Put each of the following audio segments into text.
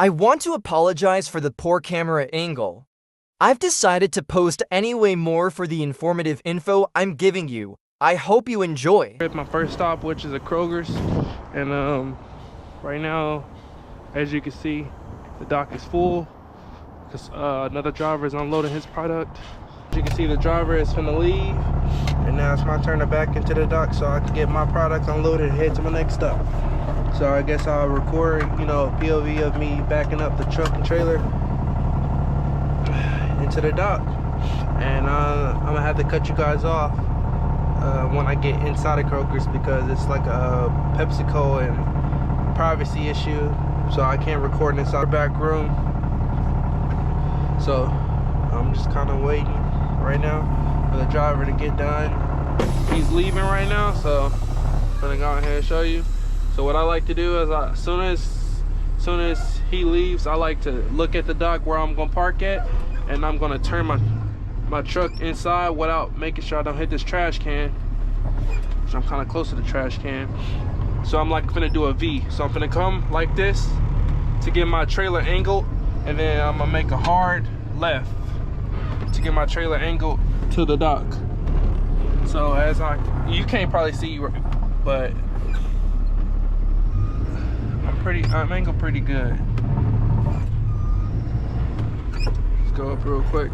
I want to apologize for the poor camera angle. I've decided to post anyway more for the informative info I'm giving you. I hope you enjoy. At my first stop, which is a Kroger's, and right now, as you can see, the dock is full because another driver is unloading his product. As you can see, the driver is finna leave, and now it's my turn to back into the dock so I can get my product unloaded and head to my next stop. So I guess I'll record, you know, POV of me backing up the truck and trailer into the dock, and I'm gonna have to cut you guys off when I get inside of Kroger's because it's like a PepsiCo and privacy issue, so I can't record inside the back room. So I'm just kind of waiting right now for the driver to get done. He's leaving right now, so I'm gonna go ahead and show you. So what I like to do is as soon as he leaves, I like to look at the dock where I'm gonna park at, and I'm gonna turn my truck inside without making sure I don't hit this trash can. So I'm kind of close to the trash can. So I'm like gonna do a V. So I'm gonna come like this to get my trailer angled, and then I'm gonna make a hard left to get my trailer angled to the dock. So you can't probably see, but I'm angled pretty good. Let's go up real quick.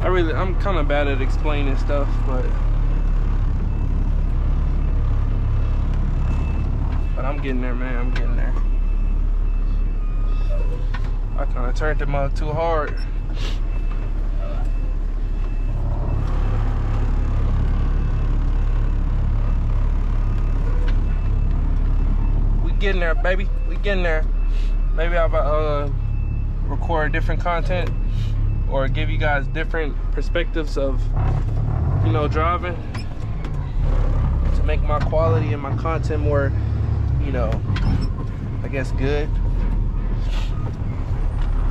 I'm kind of bad at explaining stuff, but I'm getting there, man. I'm getting there. I kind of turned him up too hard. We getting there, baby. We getting there. Maybe I'll record different content or give you guys different perspectives of, you know, driving to make my quality and my content more, you know, I guess good.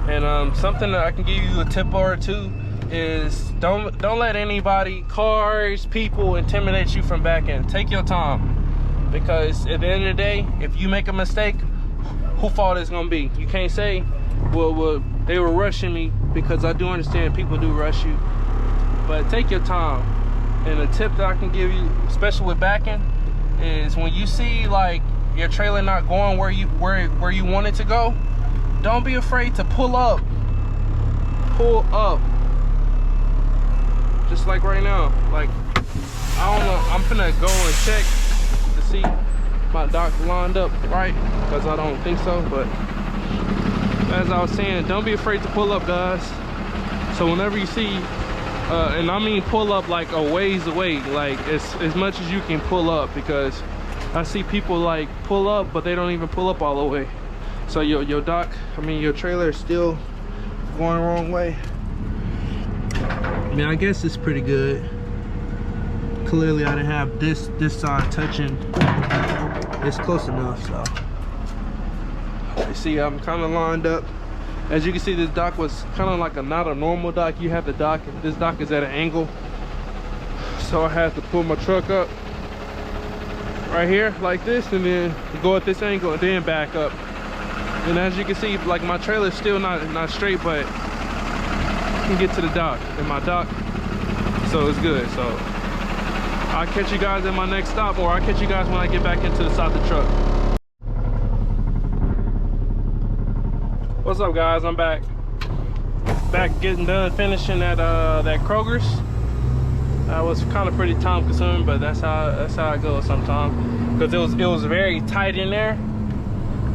And something that I can give you a tip or two is don't let anybody, cars, people intimidate you from backing. Take your time, because at the end of the day, if you make a mistake, whose fault it's gonna be? You can't say, well, they were rushing me, because I do understand people do rush you, but take your time. And a tip that I can give you, especially with backing, is when you see like your trailer not going where you want it to go, don't be afraid to pull up. Pull up. Just like right now. Like, I don't know, I'm finna go and check to see my dock lined up right, because I don't think so, but as I was saying, don't be afraid to pull up, guys. So whenever you see, and I mean pull up like a ways away, like as much as you can pull up, because I see people like pull up, but they don't even pull up all the way. So your dock, I mean your trailer is still going the wrong way. I mean, I guess it's pretty good. Clearly I didn't have this side touching. It's close enough, so. You see, I'm kind of lined up. As you can see, this dock was kind of like not a normal dock. You have the dock, this dock is at an angle. So I had to pull my truck up right here like this, and then go at this angle and then back up. And as you can see, like my trailer's still not straight, but I can get to the dock in my dock, so it's good. So I'll catch you guys at my next stop, or I'll catch you guys when I get back into the side of the truck. What's up, guys? I'm back getting done finishing at that Kroger's. That was kind of pretty time consuming, but that's how it goes sometimes, because it was very tight in there.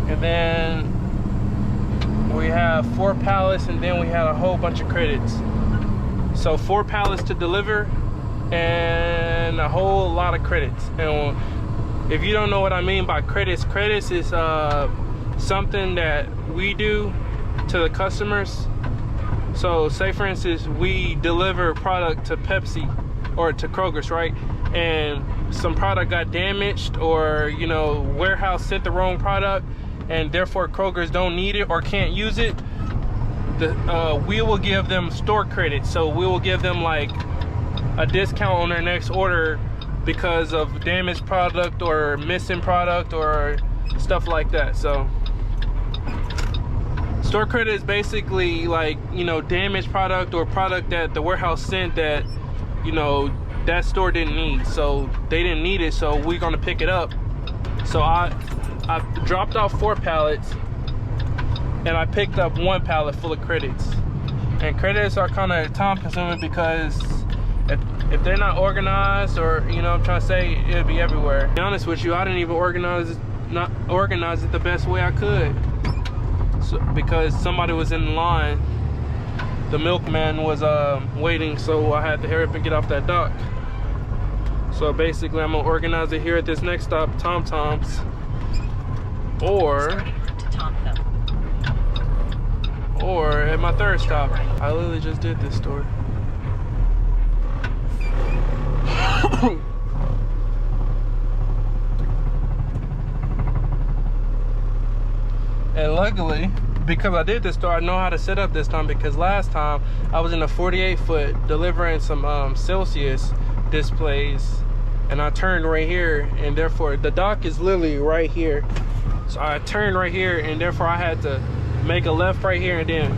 And then we have 4 pallets, and then we had a whole bunch of credits. So 4 pallets to deliver and a whole lot of credits. And if you don't know what I mean by credits is something that we do to the customers. So say for instance, we deliver product to Pepsi or to Kroger's, right? And some product got damaged, or, you know, warehouse sent the wrong product, and therefore Kroger's don't need it or can't use it. We will give them store credit. So we will give them like a discount on their next order because of damaged product or missing product or stuff like that. So store credit is basically like, you know, damaged product or product that the warehouse sent that, you know, that store didn't need. So they didn't need it, so we're gonna pick it up. So I dropped off 4 pallets and I picked up 1 pallet full of credits. And credits are kind of time consuming because if they're not organized, or, you know, I'm trying to say, it'll be everywhere. To be honest with you, I didn't even organize it the best way I could. So, because somebody was in line, the milkman was waiting, so I had to hurry up and get off that dock. So basically, I'm gonna organize it here at this next stop, Tom Tom's, or at my 3rd stop. I literally just did this store. And luckily, because I did this store, I know how to set up this time, because last time I was in a 48-foot delivering some Celsius displays, and I turned right here, and therefore the dock is literally right here. So I turned right here, and therefore I had to make a left right here and then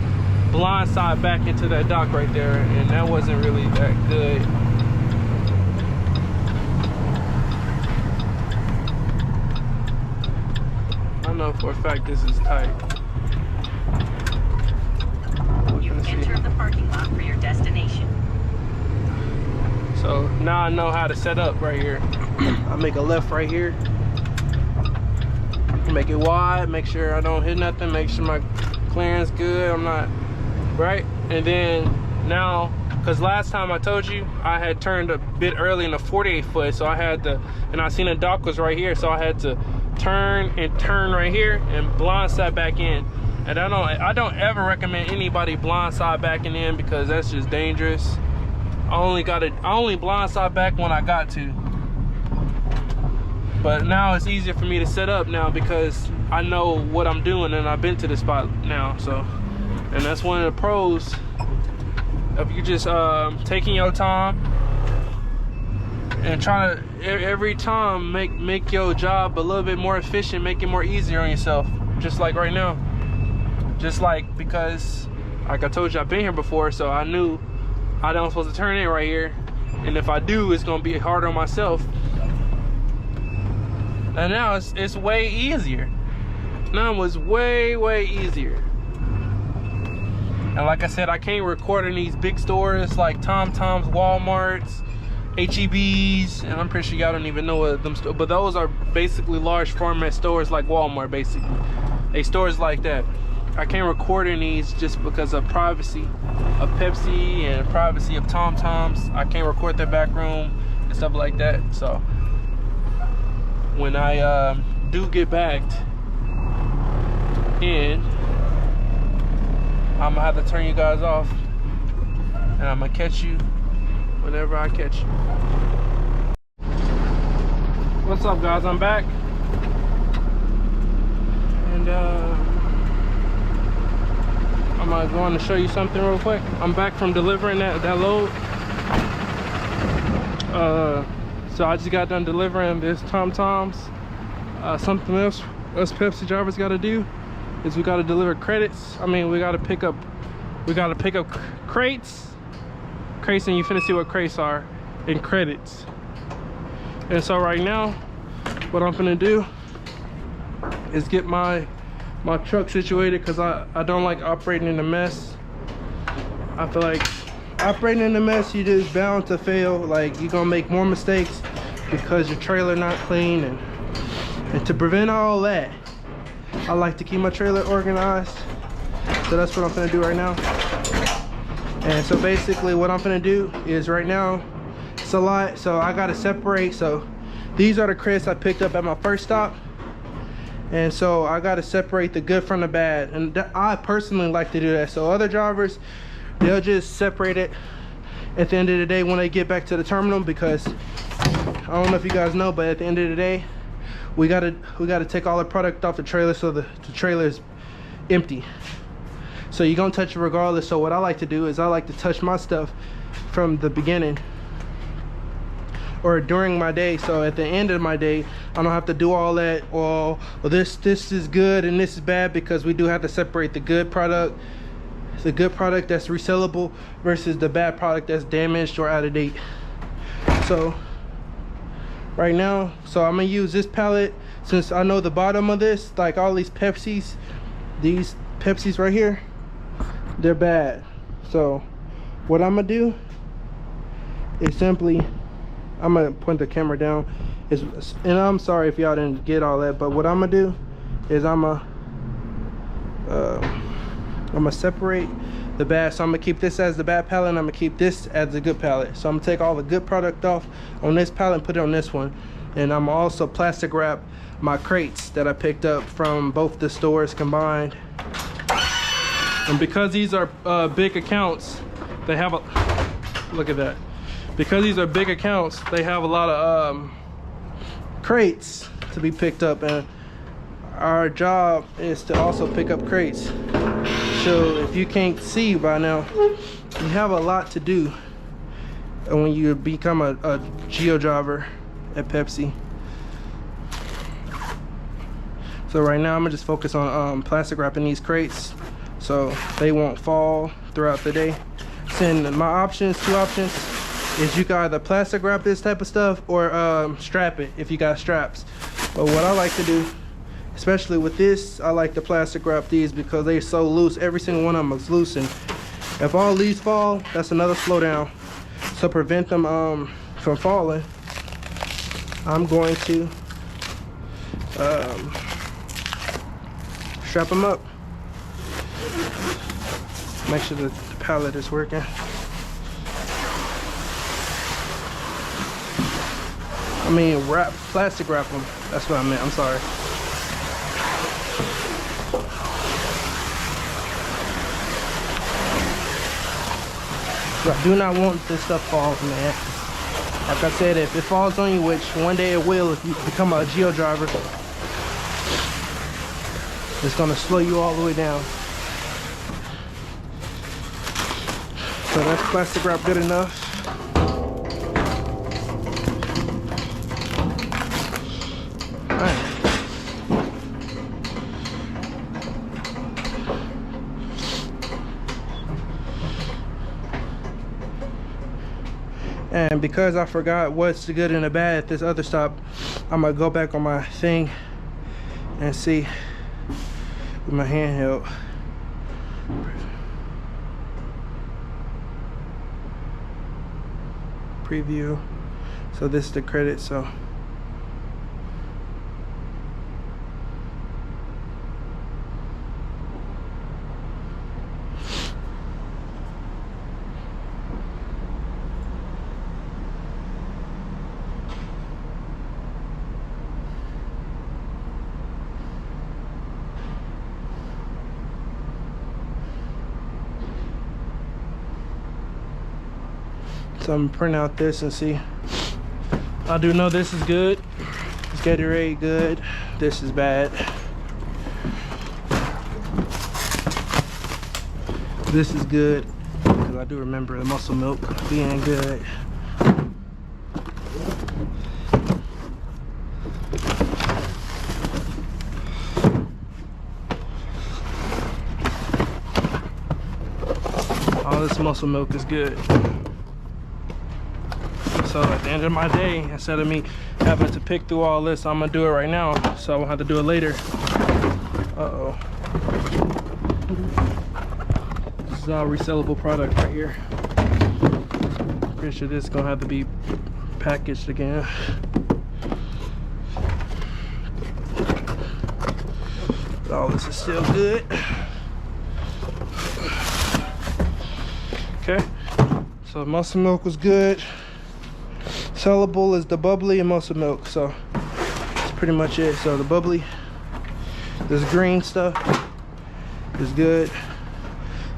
blindside back into that dock right there, and that wasn't really that good. I know for a fact this is tight. You've entered the parking lot for your destination. So now I know how to set up right here. I make a left right here. Make it wide, make sure I don't hit nothing, make sure my clearance good, I'm not, right? And then now, because last time I told you, I had turned a bit early in the 48-foot, so I had to, and I seen the dock was right here, so I had to turn right here and blindside back in. And I don't ever recommend anybody blindside backing in, because that's just dangerous. I only blindside back when I got to. But now it's easier for me to set up now because I know what I'm doing and I've been to the spot now. So, and that's one of the pros of you just taking your time and trying to every time make your job a little bit more efficient, make it more easier on yourself. Just like right now. Just like, because like I told you, I've been here before, so I knew I don't supposed to turn in right here, and if I do, it's gonna be harder on myself. And now it's way easier. Now it was way easier. And like I said, I can't record in these big stores like Tom Tom's, Walmart's, HEB's, and I'm pretty sure y'all don't even know what them stores, but those are basically large format stores like Walmart, basically. They stores like that. I can't record in these just because of privacy of Pepsi and privacy of Tom Tom's. I can't record their back room and stuff like that. So when I do get backed in, I'm gonna have to turn you guys off, and I'm gonna catch you whenever I catch you. What's up, guys? I'm back, and I'm going to show you something real quick. I'm back from delivering that load. So I just got done delivering this Tom Tom's. Something else us Pepsi drivers got to do is we got to deliver credits. I mean, we got to pick up crates, and you finna see what crates are, and credits. And so right now, what I'm finna do is get my truck situated, because I don't like operating in a mess. I feel like operating in a mess, you just bound to fail. Like, you're gonna make more mistakes because your trailer not clean, and to prevent all that, I like to keep my trailer organized. So that's what I'm gonna do right now. And so basically what I'm gonna do is, right now it's a lot, so I gotta separate. So these are the crates I picked up at my first stop, and so I got to separate the good from the bad, and I personally like to do that. So other drivers, they'll just separate it at the end of the day when they get back to the terminal, because I don't know if you guys know, but at the end of the day, we gotta take all the product off the trailer, so the trailer is empty. So you're gonna touch it regardless. So what I like to do is I like to touch my stuff from the beginning or during my day, so at the end of my day I don't have to do all that. Well, this is good and this is bad, because we do have to separate the good product that's resellable versus the bad product that's damaged or out of date. So right now, so I'm gonna use this pallet, since I know the bottom of this, like all these Pepsis right here, they're bad. So what I'm gonna do is simply, I'm gonna point the camera down, and I'm sorry if y'all didn't get all that, but what I'm gonna do is I'm gonna separate the bad. So I'm gonna keep this as the bad pallet, and I'm gonna keep this as the good pallet. So I'm gonna take all the good product off on this pallet and put it on this one. And I'm also plastic wrap my crates that I picked up from both the stores combined. And because these are big accounts, they have a, look at that. Because these are big accounts, they have a lot of crates to be picked up, and our job is to also pick up crates. So if you can't see by now, you have a lot to do when you become a geo driver at Pepsi. So right now I'm gonna just focus on plastic wrapping these crates so they won't fall throughout the day. So my options, 2 options, is you can either plastic wrap this type of stuff or strap it if you got straps. But what I like to do, especially with this, I like to plastic wrap these because they're so loose. Every single one of them is loose, and if all these fall, that's another slowdown. So prevent them from falling, I'm going to strap them up. Make sure that the pallet is working. I mean, plastic wrap them. That's what I meant, I'm sorry. I do not want this stuff falls, man. Like I said, if it falls on you, which one day it will if you become a geo driver, it's gonna slow you all the way down. So that's plastic wrap good enough. And because I forgot what's the good and the bad at this other stop, I'm gonna go back on my thing and see with my handheld. Preview. So this is the credit, so I'm gonna print out this and see. I do know this is good. It's Gatorade good. This is bad. This is good because I do remember the muscle milk being good. All this muscle milk is good. So at the end of my day, instead of me having to pick through all this, I'm gonna do it right now, so I won't have to do it later. Uh-oh. This is all resellable product right here. Pretty sure this is gonna have to be packaged again. But all this is still good. Okay, so muscle milk was good. Sellable is the bubbly and muscle milk, so that's pretty much it. So the bubbly, this green stuff is good,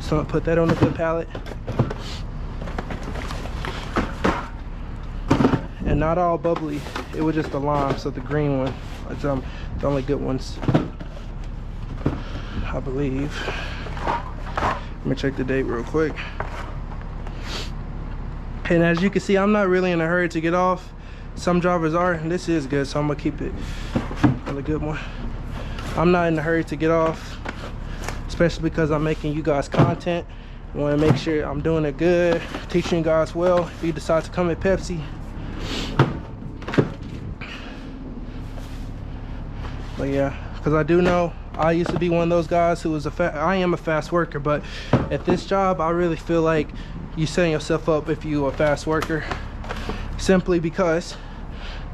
so I'll put that on the good pallet. And not all bubbly, it was just the lime, so the green one, it's the only good ones, I believe. Let me check the date real quick. And as you can see, I'm not really in a hurry to get off. Some drivers are, and this is good, so I'm gonna keep it on a good one. I'm not in a hurry to get off, especially because I'm making you guys content. I want to make sure I'm doing it good, teaching you guys well. If you decide to come at Pepsi, but yeah, because I do know I used to be one of those guys who was I am a fast worker, but at this job I really feel like you setting yourself up if you a fast worker, simply because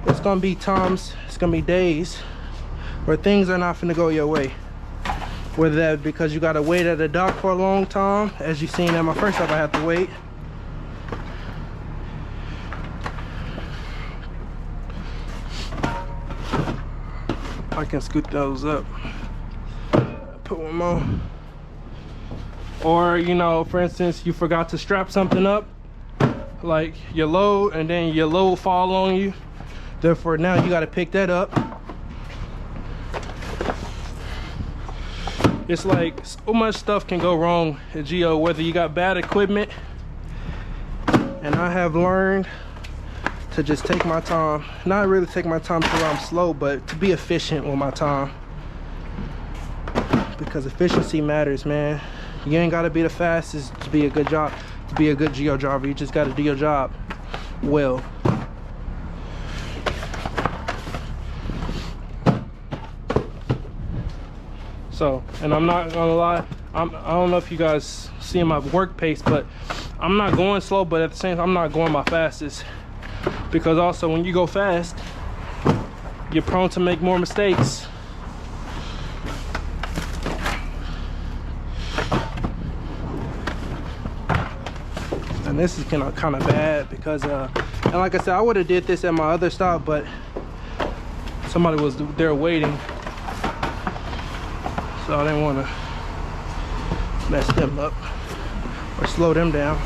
it's gonna be times, it's gonna be days where things are not gonna go your way. Whether that because you gotta wait at a dock for a long time, as you seen at my first job I had to wait. I can scoot those up, put one more. Or, you know, for instance, you forgot to strap something up, like your load, and then your load fall on you. Therefore, now you got to pick that up. It's like so much stuff can go wrong at Geo, whether you got bad equipment. And I have learned to just take my time, not really take my time till I'm slow, but to be efficient with my time, because efficiency matters, man. You ain't got to be the fastest to be a good job, to be a good Geo driver. You just got to do your job well. So, and I'm not gonna lie, I don't know if you guys see my work pace, but I'm not going slow, but at the same time I'm not going my fastest. Because also when you go fast, you're prone to make more mistakes. And this is kind of bad because, and like I said, I would have did this at my other stop, but somebody was there waiting, so I didn't want to mess them up or slow them down.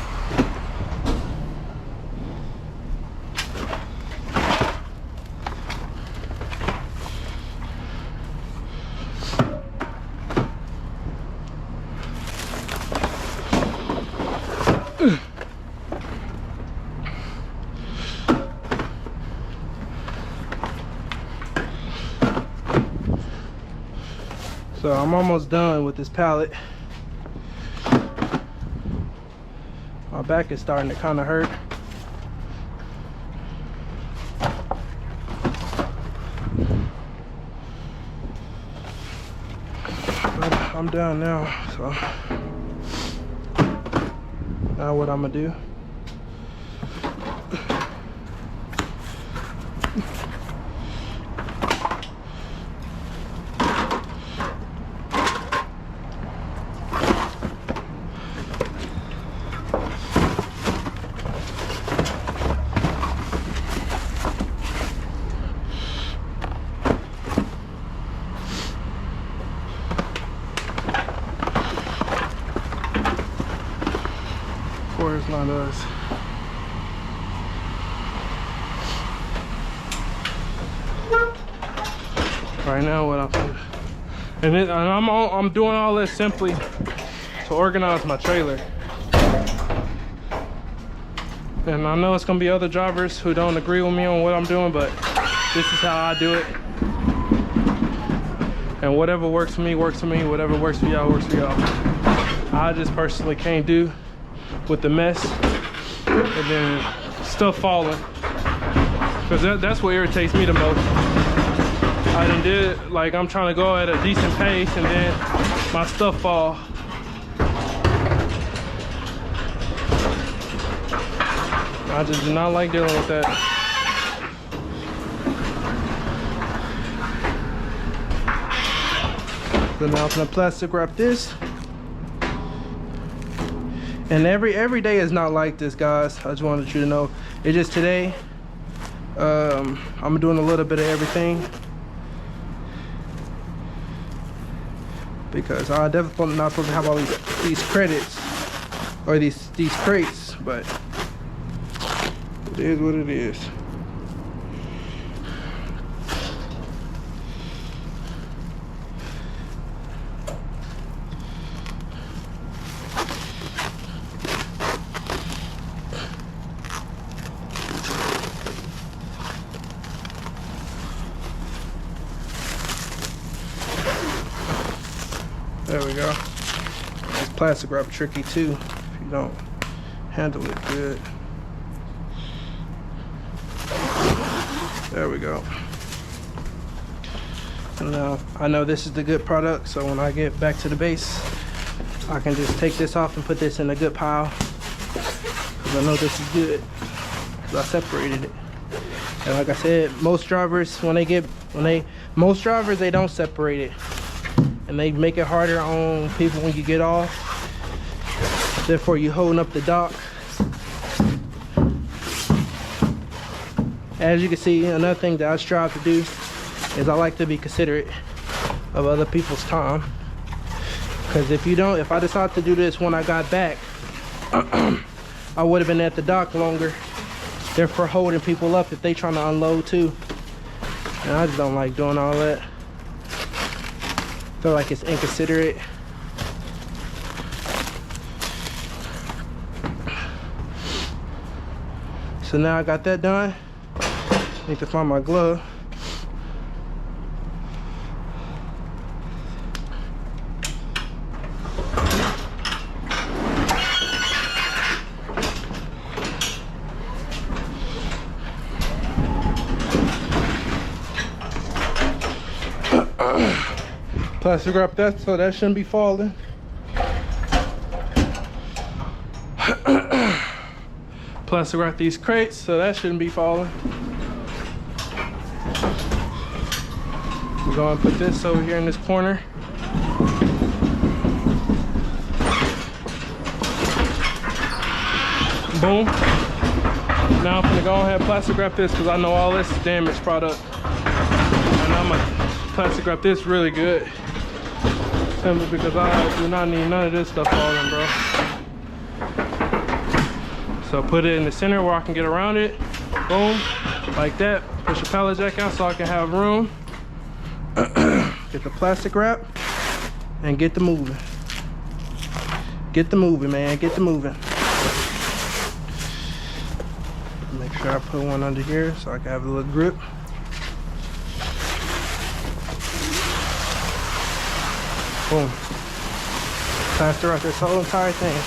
So I'm almost done with this pallet. My back is starting to kind of hurt. But I'm done now, so now what I'm gonna do, it's not us. Right now, what I'm doing all this simply to organize my trailer. And I know it's gonna be other drivers who don't agree with me on what I'm doing, but this is how I do it. And whatever works for me works for me. Whatever works for y'all works for y'all. I just personally can't do with the mess and then stuff falling, because that's what irritates me the most. I done did, like, I'm trying to go at a decent pace and then my stuff fall. I just do not like dealing with that. So now I'm gonna plastic wrap this. And every day is not like this, guys. I just wanted you to know. It's just today, I'm doing a little bit of everything, because I definitely not supposed to have all these credits or these crates, but it is what it is. There we go. This plastic wrap tricky too if you don't handle it good. There we go. And now I know this is the good product, so when I get back to the base, I can just take this off and put this in a good pile, because I know this is good, because I separated it. And like I said, most drivers, most drivers, they don't separate it, and they make it harder on people when you get off. Therefore, you holding up the dock. As you can see, another thing that I strive to do is I like to be considerate of other people's time. Because if I decide to do this when I got back, I would have been at the dock longer. Therefore, holding people up if they trying to unload too. And I just don't like doing all that. Feel like it's inconsiderate. So now I got that done. Need to find my glove. Plastic wrap that so that shouldn't be falling. Plastic wrap these crates so that shouldn't be falling. We're going to put this over here in this corner. Boom. Now I'm gonna go ahead and plastic wrap this because I know all this is damaged product. And I'm gonna plastic wrap this really good. Simply because I do not need none of this stuff falling, bro. So put it in the center where I can get around it. Boom, like that. Push the pallet jack out so I can have room. Get the plastic wrap and get the moving. Get the moving, man, get the moving. Make sure I put one under here so I can have a little grip. Boom. Plaster out this whole entire thing.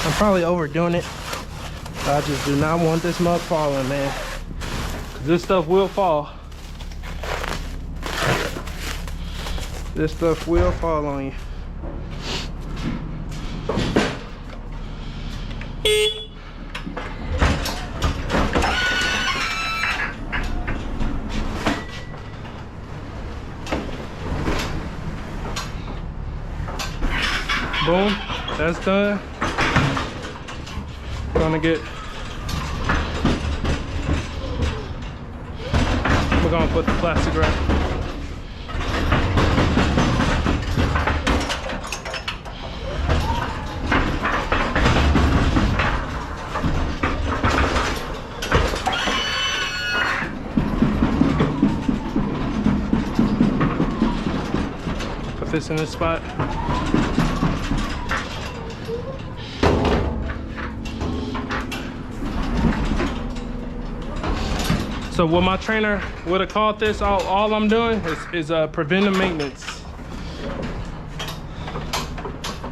I'm probably overdoing it. I just do not want this mug falling, man. Cause this stuff will fall. This stuff will fall on you. Boom, that's done. We're gonna put the plastic wrap. Put this in this spot. So what my trainer would have called this, all I'm doing is preventive maintenance.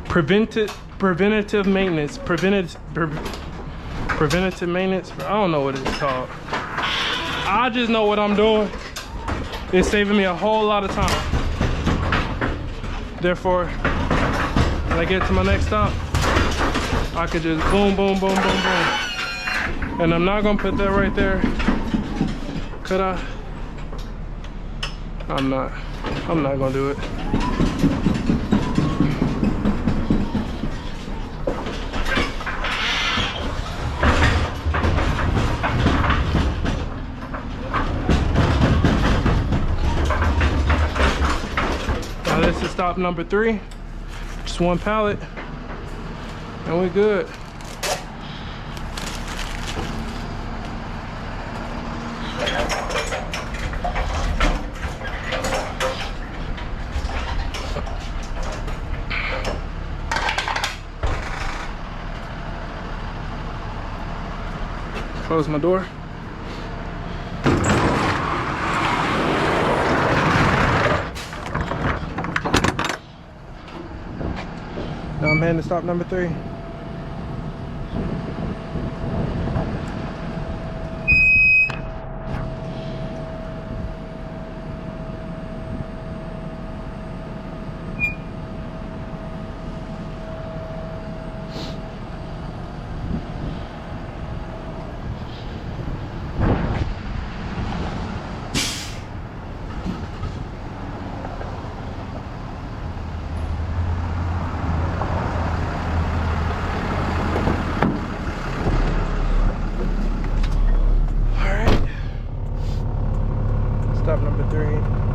Preventative maintenance. Preventative maintenance. I don't know what it's called. I just know what I'm doing. It's saving me a whole lot of time. Therefore, when I get to my next stop, I could just boom, boom, boom, boom, boom. And I'm not gonna put that right there. Could I? I'm not gonna do it. Now this is stop number 3. Just one pallet. And we good. Close my door. Now I'm heading to stop number 3. Stop number 3.